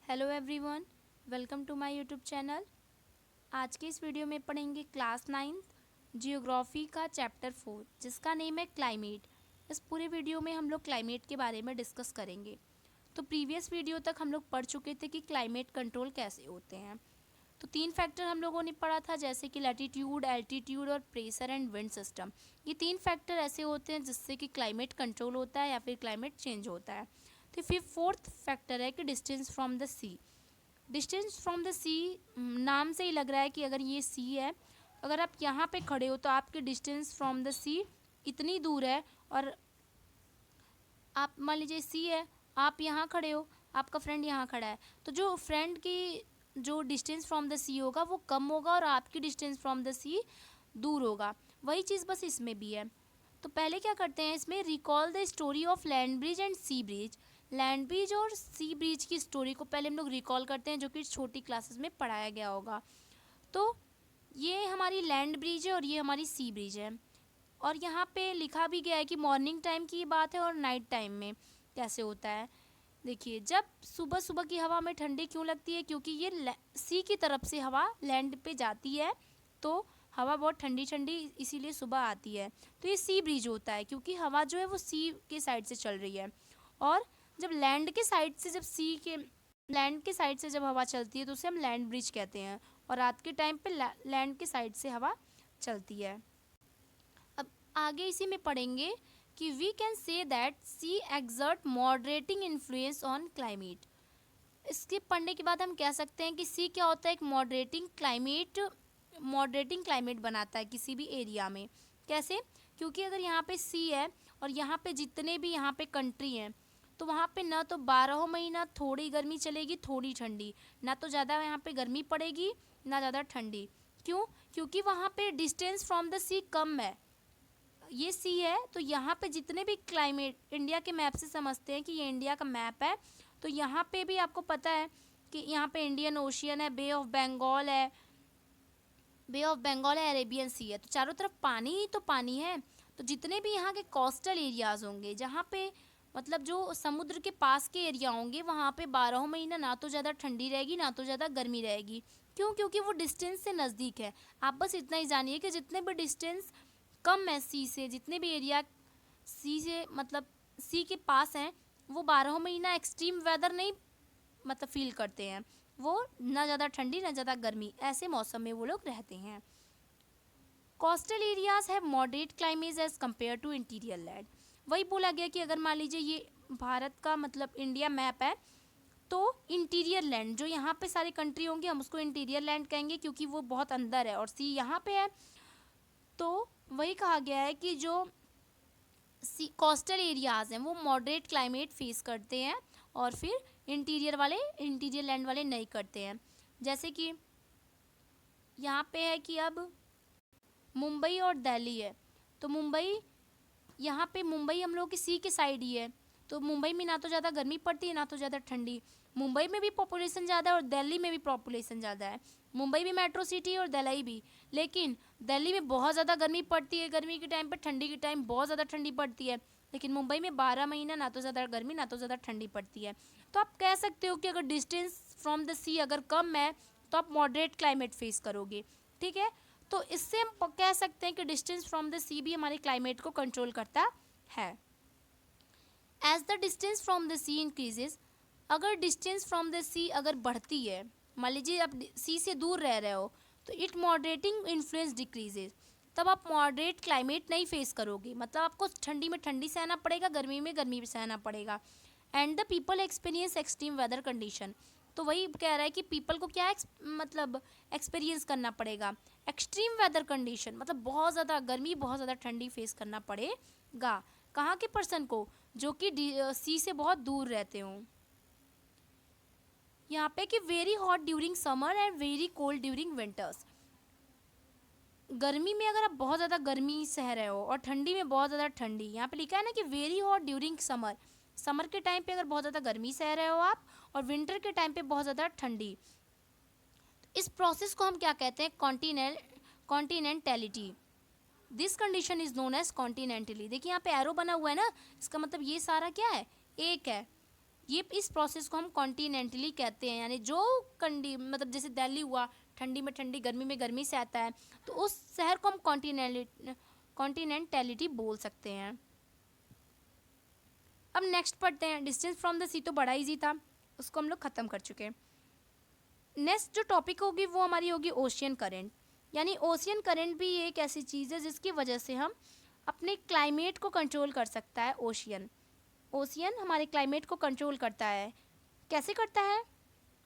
Hello everyone, welcome to my YouTube channel. आज के इस वीडियो में पढ़ेंगे क्लास 9th जियोग्राफी का चैप्टर 4 जिसका नेम है क्लाइमेट। इस पूरे वीडियो में हम लोग क्लाइमेट के बारे में डिस्कस करेंगे। तो प्रीवियस वीडियो तक हम लोग पढ़ चुके थे कि क्लाइमेट कंट्रोल कैसे होते हैं। तो 3 फैक्टर हम लोगों ने पढ़ा था, जैसे कि लैटिट्यूड, एल्टीट्यूड और प्रेशर एंड विंड सिस्टम। ये 3 फैक्टर ऐसे होते हैं जिससे कि क्लाइमेट कंट्रोल होता है या फिर क्लाइमेट चेंज होता है। तो फिर फोर्थ फैक्टर है कि distance from the sea. Distance from the sea, नाम से ही लग रहा है कि अगर ये सी है, अगर आप यहाँ पे खड़े हो तो आपके डिस्टेंस फ्रॉम द सी इतनी दूर है, और आप मान लीजिए सी है, आप यहाँ खड़े हो, आपका फ्रेंड यहाँ खड़ा है, तो जो फ्रेंड की जो डिस्टेंस फ्रॉम द सी होगा वो कम होगा और आपकी डिस्टेंस फ्रॉम द सी दूर होगा। वही चीज़ बस इसमें भी है। तो पहले क्या करते हैं, इसमें recall the story of land bridge and sea bridge. Land bridge और सी ब्रिज की स्टोरी को पहले हम लोग रिकॉल करते हैं, जो कि छोटी क्लासेस में पढ़ाया गया होगा। तो ये हमारी लैंड ब्रिज है और ये हमारी सी ब्रिज है, और यहाँ पे लिखा भी गया है कि मॉर्निंग टाइम की बात है और नाइट टाइम में कैसे होता है। देखिए, जब सुबह सुबह की हवा में ठंडी क्यों लगती है, क्योंकि ये सी की तरफ से हवा लैंड पे जाती है, तो हवा बहुत ठंडी ठंडी इसीलिए सुबह आती है। तो ये सी ब्रिज होता है क्योंकि हवा जो है वो सी के साइड से चल रही है। और जब लैंड के साइड से जब सी के लैंड के साइड से जब हवा चलती है तो उसे हम लैंड ब्रिज कहते हैं, और रात के टाइम पे लैंड के साइड से हवा चलती है। अब आगे इसी में पढ़ेंगे कि we can say that sea exert moderating influence on climate. इसके पढ़ने के बाद हम कह सकते हैं कि सी क्या होता है, एक मॉडरेटिंग क्लाइमेट बनाता है किसी भी एरिया में। कैसे? क्योंकि अगर यहाँ पे सी है और यहाँ पे जितने भी यहाँ पे कंट्री हैं, तो वहाँ पे ना तो 12 महीना थोड़ी गर्मी चलेगी थोड़ी ठंडी, ना तो ज़्यादा यहाँ पे गर्मी पड़ेगी ना ज़्यादा ठंडी। क्यों? क्योंकि वहाँ पे डिस्टेंस फ्रॉम द सी कम है। ये सी है तो यहाँ पे जितने भी क्लाइमेट, इंडिया के मैप से समझते हैं कि ये इंडिया का मैप है, तो यहाँ पे भी आपको पता है कि यहाँ पे इंडियन ओशियन है, बे ऑफ बंगाल है, अरेबियन सी है, तो चारों तरफ पानी ही तो पानी है। तो जितने भी यहाँ के कोस्टल एरियाज होंगे, जहाँ पे मतलब जो समुद्र के पास के एरिया होंगे, वहाँ पे 12 महीना ना तो ज़्यादा ठंडी रहेगी ना तो ज़्यादा गर्मी रहेगी। क्यों? क्योंकि वो डिस्टेंस से नज़दीक है। आप बस इतना ही जानिए कि जितने भी डिस्टेंस कम है सी से, जितने भी एरिया सी से मतलब सी के पास हैं, वो 12 महीना एक्सट्रीम वेदर नहीं मतलब फील करते हैं। वो ना ज़्यादा ठंडी ना ज़्यादा गर्मी, ऐसे मौसम में वो लोग रहते हैं। Coastal areas have moderate climate as compare to interior land. वही बोला गया कि अगर मान लीजिए ये भारत का मतलब इंडिया मैप है, तो इंटीरियर लैंड जो यहाँ पे सारी कंट्री होंगी हम उसको इंटीरियर लैंड कहेंगे, क्योंकि वो बहुत अंदर है और सी यहाँ पे है। तो वही कहा गया है कि जो कोस्टल एरियाज हैं वो मॉडरेट क्लाइमेट फेस करते हैं, और फिर इंटीरियर लैंड वाले नहीं करते हैं। जैसे कि यहाँ पे है कि अब मुंबई और दिल्ली है, तो यहाँ पे मुंबई हम लोग की सी के साइड ही है, तो मुंबई में ना तो ज़्यादा गर्मी पड़ती है ना तो ज़्यादा ठंडी। मुंबई में भी पॉपुलेशन ज़्यादा है और दिल्ली में भी पॉपुलेशन ज़्यादा है। मुंबई भी मेट्रो सिटी है और दिल्ली भी, लेकिन दिल्ली में बहुत ज़्यादा गर्मी पड़ती है गर्मी के टाइम पर, ठंडी के टाइम बहुत ज़्यादा ठंडी पड़ती है। लेकिन मुंबई में 12 महीना ना तो ज़्यादा गर्मी ना तो ज़्यादा ठंडी पड़ती है। तो आप कह सकते हो कि अगर डिस्टेंस फ्रॉम द सी अगर कम है तो आप मॉडरेट क्लाइमेट फेस करोगे। ठीक है, तो इससे हम कह सकते हैं कि डिस्टेंस फ्रॉम द सी भी हमारे क्लाइमेट को कंट्रोल करता है। As the distance from the sea increases, अगर डिस्टेंस फ्रॉम द सी अगर बढ़ती है, मान लीजिए आप सी से दूर रह रहे हो, तो इट मॉडरेटिंग इन्फ्लुएंस डिक्रीजेज, तब आप मॉडरेट क्लाइमेट नहीं फेस करोगे। मतलब आपको ठंडी में ठंडी सहना पड़ेगा, गर्मी में गर्मी सहना पड़ेगा। And the people experience extreme weather condition, तो वही कह रहा है कि पीपल को क्या मतलब एक्सपीरियंस करना पड़ेगा, एक्सट्रीम वेदर कंडीशन, मतलब बहुत ज़्यादा गर्मी बहुत ज़्यादा ठंडी फेस करना पड़ेगा। कहाँ के पर्सन को? जो कि सी से बहुत दूर रहते हों। यहाँ पे कि very hot during summer and very cold during winters. गर्मी में अगर आप बहुत ज़्यादा गर्मी सह रहे हो और ठंडी में बहुत ज़्यादा ठंडी, यहाँ पे लिखा है ना कि very hot during summer, summer के टाइम पे अगर बहुत ज़्यादा गर्मी सह रहे हो आप, और विंटर के टाइम पे बहुत ज़्यादा ठंडी। इस प्रोसेस को हम क्या कहते हैं? Continentality. This condition is known as continentally. देखिए यहाँ पे एरो बना हुआ है ना, इसका मतलब ये सारा क्या है? एक है। ये इस प्रोसेस को हम कॉन्टिनेंटली कहते हैं, यानी जो मतलब जैसे दिल्ली हुआ, ठंडी में ठंडी, गर्मी में गर्मी से आता है, तो उस शहर को हम कॉन्टिनेंटैलिटी बोल सकते हैं। अब नेक्स्ट पढ़ते हैं, डिस्टेंस फ्रॉम द सी तो बड़ा ईजी था, उसको हम लोग ख़त्म कर चुके हैं। नेक्स्ट जो टॉपिक होगी वो हमारी होगी ओशियन करंट। यानी ओशियन करंट भी एक ऐसी चीज़ है जिसकी वजह से हम अपने क्लाइमेट को कंट्रोल कर सकता है। ओशियन हमारे क्लाइमेट को कंट्रोल करता है। कैसे करता है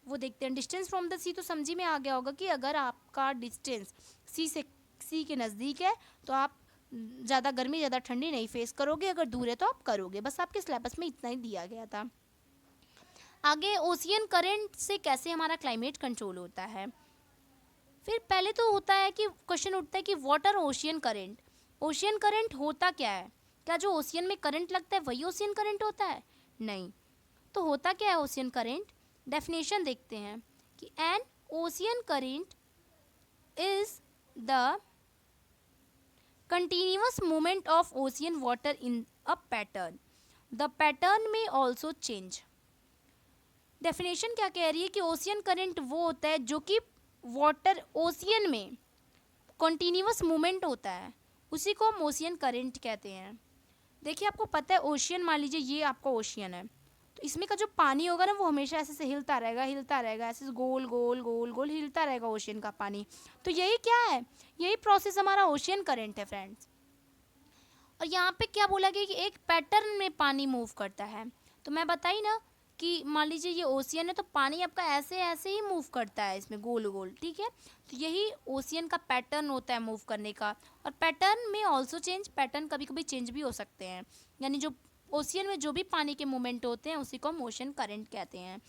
वो देखते हैं। डिस्टेंस फ्रॉम द सी तो समझी में आ गया होगा कि अगर आपका डिस्टेंस सी के नज़दीक है तो आप ज़्यादा गर्मी ज़्यादा ठंडी नहीं फेस करोगे, अगर दूर है तो आप करोगे। बस आपके सिलेबस में इतना ही दिया गया था। आगे ओशियन करंट से कैसे हमारा क्लाइमेट कंट्रोल होता है। फिर पहले तो होता है कि क्वेश्चन उठता है कि what are ocean current. Ocean current होता क्या है? क्या जो ओशियन में करंट लगता है वही ओशियन करंट होता है? नहीं। तो होता क्या है ओशियन करंट? डेफिनेशन देखते हैं कि N ocean current is the continuous movement of ocean water in a pattern. The pattern may also change. Definition क्या कह रही है कि ओशियन करंट वो होता है जो कि वाटर ओशियन में कॉन्टीन्यूअस मूवमेंट होता है, उसी को हम ओशियन करंट कहते हैं। देखिए आपको पता है ओशियन, मान लीजिए ये आपका ओशियन है, तो इसमें का जो पानी होगा ना वो हमेशा ऐसे से हिलता रहेगा, ऐसे गोल गोल गोल गोल हिलता रहेगा ओशियन का पानी। तो यही क्या है? यही प्रोसेस हमारा ओशियन करंट है फ्रेंड्स। और यहाँ पे क्या बोला गया कि एक पैटर्न में पानी मूव करता है। तो मैं बताई ना कि मान लीजिए ये ओशियन है तो पानी आपका ऐसे ऐसे ही मूव करता है इसमें गोल गोल, ठीक है। तो यही ओशियन का पैटर्न होता है मूव करने का। और पैटर्न में ऑल्सो चेंज, पैटर्न कभी कभी चेंज भी हो सकते हैं। यानी जो ओशियन में जो भी पानी के मूवमेंट होते हैं उसी को हम ओशन करंट कहते हैं।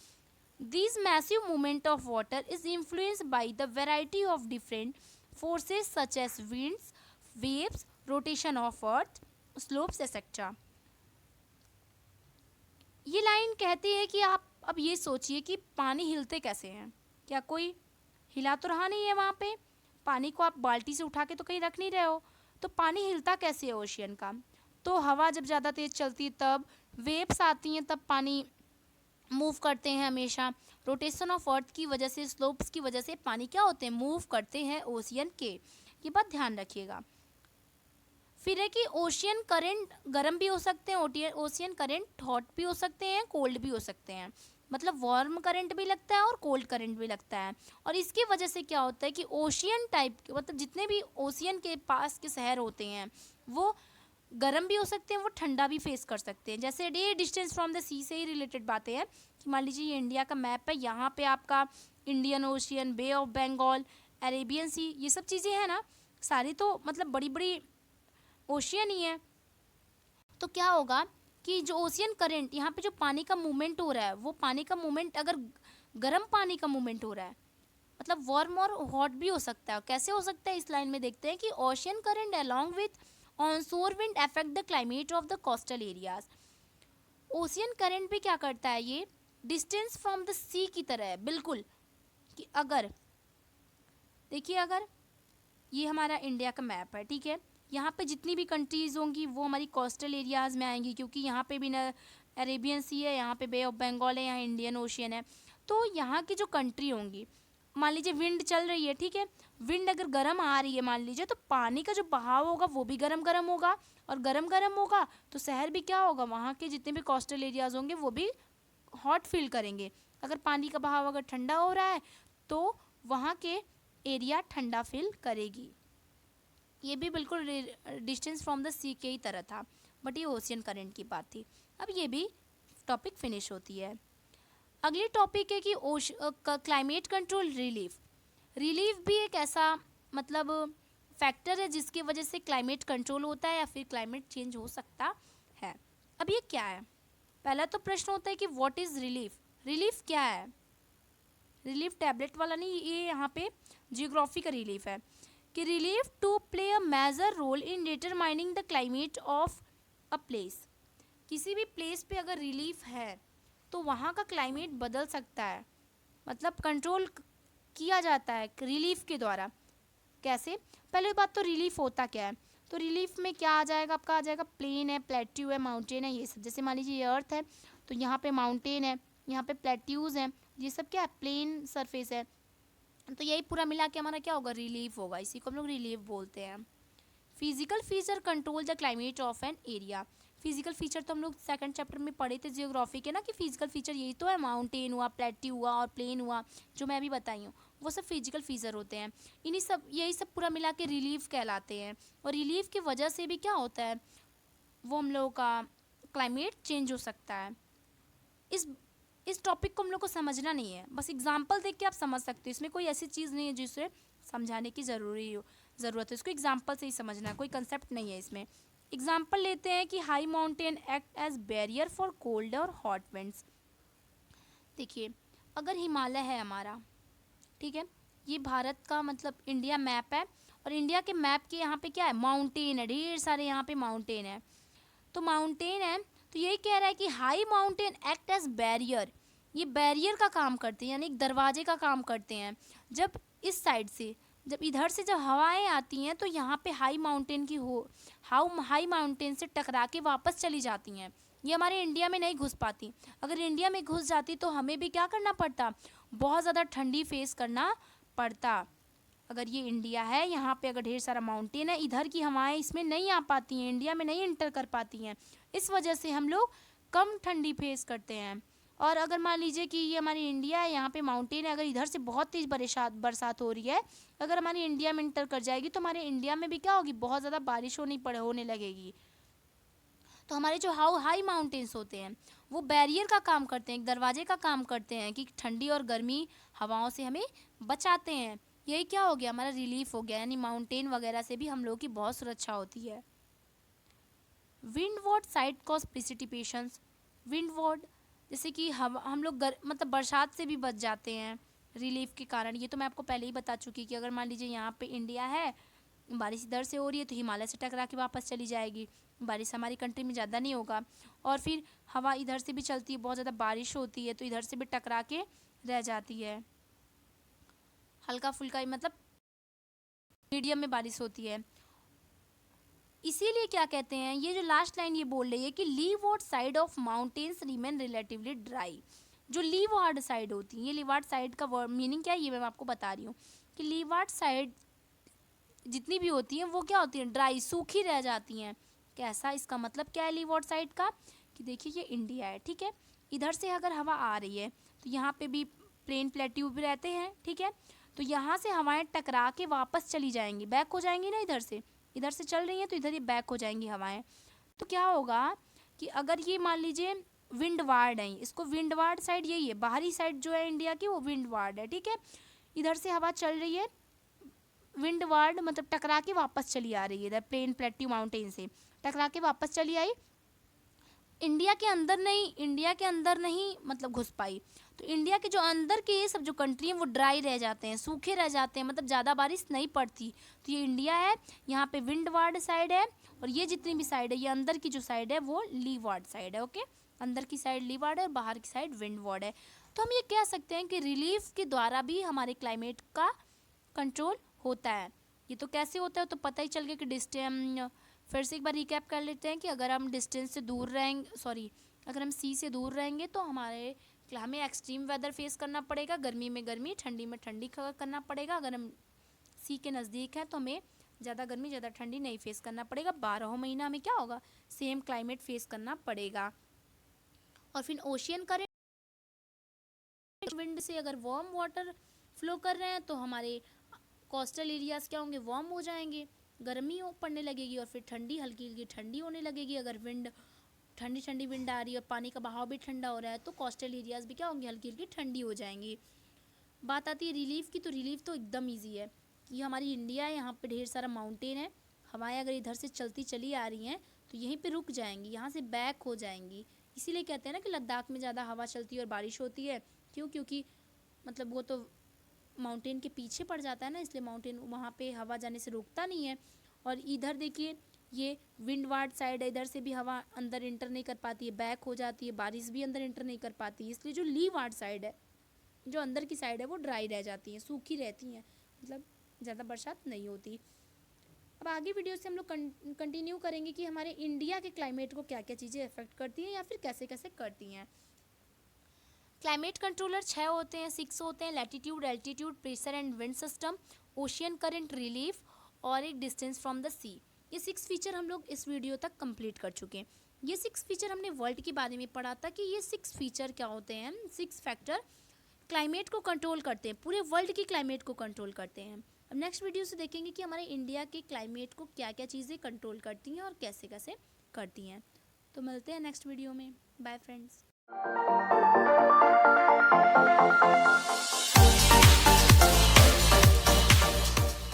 This massive movement of water is influenced by the variety of different forces such as winds, waves, rotation of earth, slopes etcetera. ये लाइन कहती है कि आप अब ये सोचिए कि पानी हिलते कैसे हैं। क्या कोई हिला तो रहा नहीं है वहाँ पे, पानी को आप बाल्टी से उठा के तो कहीं रख नहीं रहे हो, तो पानी हिलता कैसे है ओशियन का? तो हवा जब ज़्यादा तेज़ चलती है तब, वेव्स आती हैं तब पानी मूव करते हैं हमेशा, रोटेशन ऑफ अर्थ की वजह से, स्लोप्स की वजह से पानी क्या होते हैं? मूव करते हैं ओशियन के। ये बात ध्यान रखिएगा। फिर है कि ओशियन करंट गर्म भी हो सकते हैं, ओशियन करंट हॉट भी हो सकते हैं, कोल्ड भी हो सकते हैं। मतलब वार्म करंट भी लगता है और कोल्ड करंट भी लगता है। और इसकी वजह से क्या होता है कि ओशियन टाइप के, मतलब जितने भी ओशियन के पास के शहर होते हैं वो गर्म भी हो सकते हैं, वो ठंडा भी फेस कर सकते हैं। जैसे ये डिस्टेंस फ्रॉम द सी से ही रिलेटेड बातें हैं कि मान लीजिए ये इंडिया का मैप है, यहाँ पे आपका Indian Ocean, Bay of Bengal, Arabian Sea, ये सब चीज़ें हैं ना, सारी तो मतलब बड़ी बड़ी ओशियन ही है। तो क्या होगा कि जो ओशियन करंट, यहाँ पे जो पानी का मूवमेंट हो रहा है, वो पानी का मूवमेंट अगर गर्म पानी का मूवमेंट हो रहा है, मतलब वार्म और हॉट भी हो सकता है। कैसे हो सकता है? इस लाइन में देखते हैं कि ocean current along with onshore wind affect the climate of the coastal areas. Ocean current भी क्या करता है? ये डिस्टेंस फ्रॉम द सी की तरह है बिल्कुल। कि अगर देखिए, अगर ये हमारा इंडिया का मैप है, ठीक है, यहाँ पे जितनी भी कंट्रीज़ होंगी वो हमारी कोस्टल एरियाज़ में आएंगी, क्योंकि यहाँ पे भी ना अरेबियन सी है, यहाँ पे बे ऑफ बंगाल है, यहाँ इंडियन ओशियन है। तो यहाँ की जो कंट्री होंगी, मान लीजिए विंड चल रही है, ठीक है, विंड अगर गर्म आ रही है मान लीजिए, तो पानी का जो बहाव होगा वो भी गर्म गर्म होगा, और गर्म गर्म होगा तो शहर भी क्या होगा, वहाँ के जितने भी कोस्टल एरियाज़ होंगे वो भी हॉट फील करेंगे। अगर पानी का बहाव अगर ठंडा हो रहा है तो वहाँ के एरिया ठंडा फील करेगी। ये भी बिल्कुल डिस्टेंस फ्रॉम द सी के ही तरह था, बट ये ओशियन करंट की बात थी। अब ये भी टॉपिक फिनिश होती है। अगली टॉपिक है कि क्लाइमेट कंट्रोल रिलीफ। रिलीफ भी एक ऐसा मतलब फैक्टर है जिसकी वजह से क्लाइमेट कंट्रोल होता है या फिर क्लाइमेट चेंज हो सकता है। अब ये क्या है? पहला तो प्रश्न होता है कि व्हाट इज़ रिलीफ। रिलीफ क्या है? रिलीफ टैबलेट वाला नहीं, ये यहाँ पे जियोग्राफी का रिलीफ है कि relief to play a major role in determining the climate of a place. किसी भी प्लेस पे अगर रिलीफ है तो वहाँ का क्लाइमेट बदल सकता है, मतलब कंट्रोल किया जाता है रिलीफ के द्वारा। कैसे? पहले बात तो रिलीफ होता क्या है? तो रिलीफ में क्या आ जाएगा आपका? आ जाएगा प्लेन है, प्लेट्यू है, माउंटेन है, ये सब। जैसे मान लीजिए ये अर्थ है तो यहाँ पे माउंटेन है, यहाँ पे प्लेट्यूज हैं, ये सब क्या है, प्लेन सरफेस है। तो यही पूरा मिला के हमारा क्या होगा, रिलीफ होगा, इसी को हम लोग रिलीफ बोलते हैं। Physical feature control the climate of an area. Physical feature तो हम लोग सेकंड चैप्टर में पढ़े थे जियोग्राफी के ना, कि फिजिकल फीचर यही तो है, माउंटेन हुआ, प्लेट्यू हुआ और प्लेन हुआ, जो मैं अभी बताई हूँ, वो सब फिजिकल फीचर होते हैं। इन्हीं सब, यही सब पूरा मिला के रिलीफ कहलाते हैं। और रिलीफ की वजह से भी क्या होता है, वो हम लोगों का क्लाइमेट चेंज हो सकता है। इस टॉपिक को हम लोग को समझना नहीं है, बस एग्जाम्पल देख के आप समझ सकते हो, इसमें कोई ऐसी चीज़ नहीं है जिसे समझाने की ज़रूरत है, इसको एग्जाम्पल से ही समझना है, कोई कंसेप्ट नहीं है इसमें। एग्जाम्पल लेते हैं कि high mountain act as barrier for cold और हॉट विंड्स। देखिए, अगर हिमालय है हमारा, ठीक है, ये भारत का मतलब इंडिया मैप है, और इंडिया के मैप के यहाँ पे क्या है, माउंटेन है, ढेर सारे यहाँ पे माउंटेन है। तो माउंटेन है, तो यही कह रहा है कि high mountain act as barrier, ये बैरियर का काम करते हैं, यानी एक दरवाजे का काम करते हैं। जब इस साइड से, जब इधर से जब हवाएं आती हैं, तो यहाँ पे हाई माउंटेन से टकरा के वापस चली जाती हैं। ये हमारे इंडिया में नहीं घुस पाती। अगर इंडिया में घुस जाती तो हमें भी क्या करना पड़ता, बहुत ज़्यादा ठंडी फेस करना पड़ता। अगर ये इंडिया है, यहाँ पे अगर ढेर सारा माउंटेन है, इधर की हवाएं इसमें नहीं आ पाती हैं, इंडिया में नहीं इंटर कर पाती हैं, इस वजह से हम लोग कम ठंडी फेस करते हैं। और अगर मान लीजिए कि ये हमारी इंडिया है, यहाँ पे माउंटेन है, अगर इधर से बहुत तेज़ बरसात हो रही है, अगर हमारी इंडिया में इंटर कर जाएगी, तो हमारे इंडिया में भी क्या होगी, बहुत ज़्यादा बारिश होने लगेगी। तो हमारे जो हाई माउंटेन्स होते हैं, वो बैरियर का काम करते हैं, एक दरवाजे का काम करते हैं, कि ठंडी और गर्मी हवाओं से हमें बचाते हैं। यही क्या हो गया, हमारा रिलीफ हो गया, यानी माउंटेन वगैरह से भी हम लोगों की बहुत सुरक्षा होती है। Windward side cause precipitations. Windward, जैसे कि हम लोग मतलब बरसात से भी बच जाते हैं रिलीफ के कारण। ये तो मैं आपको पहले ही बता चुकी कि अगर मान लीजिए यहाँ पे इंडिया है, बारिश इधर से हो रही है, तो हिमालय से टकरा के वापस चली जाएगी, बारिश हमारी कंट्री में ज़्यादा नहीं होगा। और फिर हवा इधर से भी चलती है, बहुत ज़्यादा बारिश होती है, तो इधर से भी टकरा के रह जाती है, हल्का फुल्का मतलब मीडियम में बारिश होती है। इसीलिए क्या कहते हैं, ये जो लास्ट लाइन ये बोल रही है कि leeward side of mountains remain relatively dry. जो लीववार्ड साइड होती है, ये लीववार्ड साइड का वर्ड मीनिंग क्या है, ये मैं आपको बता रही हूँ कि लीववार्ड साइड जितनी भी होती हैं, वो क्या होती हैं, ड्राई, सूखी रह जाती हैं। कैसा, इसका मतलब क्या है लीववार्ड साइड का, कि देखिए ये इंडिया है, ठीक है, इधर से अगर हवा आ रही है, तो यहाँ पे भी प्लेन प्लेट्यू भी रहते हैं, ठीक है, तो यहाँ से हवाएं टकरा के वापस चली जाएंगी, बैक हो जाएंगी ना, इधर से चल रही हैं, तो इधर ये बैक हो जाएंगी हवाएं। तो क्या होगा कि अगर ये मान लीजिए विंडवार्ड है, इसको विंडवार्ड साइड यही है, बाहरी साइड जो है इंडिया की, वो विंडवार्ड है, ठीक है, इधर से हवा चल रही है, विंडवार्ड मतलब टकरा के वापस चली आ रही है, इधर प्लेन प्लेट्यू माउंटेन से टकरा के वापस चली आई, इंडिया के अंदर नहीं मतलब घुस पाई। तो इंडिया के जो अंदर के ये सब जो कंट्री हैं, वो ड्राई रह जाते हैं, सूखे रह जाते हैं, मतलब ज़्यादा बारिश नहीं पड़ती। तो ये इंडिया है, यहाँ पे विंडवार्ड साइड है, और ये जितनी भी साइड है, ये अंदर की जो साइड है वो लीवार्ड साइड है, ओके, अंदर की साइड लीवार्ड है और बाहर की साइड विंडवार्ड है। तो हम ये कह सकते हैं कि रिलीफ के द्वारा भी हमारे क्लाइमेट का कंट्रोल होता है। ये तो कैसे होता है तो पता ही चल गया कि फिर से एक बार रिकैप कर लेते हैं कि अगर हम डिस्टेंस से दूर रहेंगे, अगर हम सी से दूर रहेंगे तो हमें एक्सट्रीम वेदर फेस करना पड़ेगा, गर्मी में गर्मी, ठंडी में ठंडी करना पड़ेगा। अगर हम सी के नज़दीक हैं तो हमें ज़्यादा गर्मी ज़्यादा ठंडी नहीं फेस करना पड़ेगा, 12 महीना हमें क्या होगा, सेम क्लाइमेट फेस करना पड़ेगा। और फिर ओशियन करेंट, विंड से अगर वार्म वाटर फ्लो कर रहे हैं तो हमारे कोस्टल एरियाज़ क्या होंगे, वार्म हो जाएंगे, गर्मी पड़ने लगेगी, और फिर ठंडी हल्की हल्की ठंडी होने लगेगी। अगर ठंडी ठंडी विंड आ रही है और पानी का बहाव भी ठंडा हो रहा है, तो कोस्टल एरियाज़ भी क्या होंगी, हल्की हल्की ठंडी हो जाएंगी। बात आती है रिलीफ की, तो रिलीफ तो एकदम ईजी है। ये हमारी इंडिया है, यहाँ पे ढेर सारा माउंटेन है, हवाएं अगर इधर से चली आ रही हैं तो यहीं पे रुक जाएंगी, यहाँ से बैक हो जाएंगी। इसीलिए कहते हैं ना कि लद्दाख में ज़्यादा हवा चलती है और बारिश होती है, क्योंकि मतलब वो तो माउंटेन के पीछे पड़ जाता है ना, इसलिए माउंटेन वहाँ पे हवा जाने से रोकता नहीं है। और इधर देखिए ये विंडवार्ड साइड है, इधर से भी हवा अंदर इंटर नहीं कर पाती है, बैक हो जाती है, बारिश भी अंदर इंटर नहीं कर पाती है। इसलिए जो लीवार्ड साइड है, जो अंदर की साइड है, वो ड्राई रह जाती हैं, सूखी रहती हैं, मतलब ज़्यादा बरसात नहीं होती। अब आगे वीडियो से हम लोग कंटिन्यू करेंगे कि हमारे इंडिया के क्लाइमेट को क्या क्या चीज़ें अफेक्ट करती हैं या फिर कैसे कैसे करती हैं। क्लाइमेट कंट्रोलर 6 होते हैं, 6 होते हैं। Latitude, altitude, pressure and wind system, ocean current, relief और एक डिस्टेंस फ्रॉम द सी। ये 6 फीचर हम लोग इस वीडियो तक कंप्लीट कर चुके हैं। ये 6 फीचर हमने वर्ल्ड के बारे में पढ़ा था कि ये 6 फीचर क्या होते हैं, 6 फैक्टर क्लाइमेट को कंट्रोल करते हैं, पूरे वर्ल्ड की क्लाइमेट को कंट्रोल करते हैं। अब नेक्स्ट वीडियो से देखेंगे कि हमारे इंडिया के क्लाइमेट को क्या क्या चीज़ें कंट्रोल करती हैं और कैसे कैसे करती हैं। तो मिलते हैं नेक्स्ट वीडियो में। Bye friends.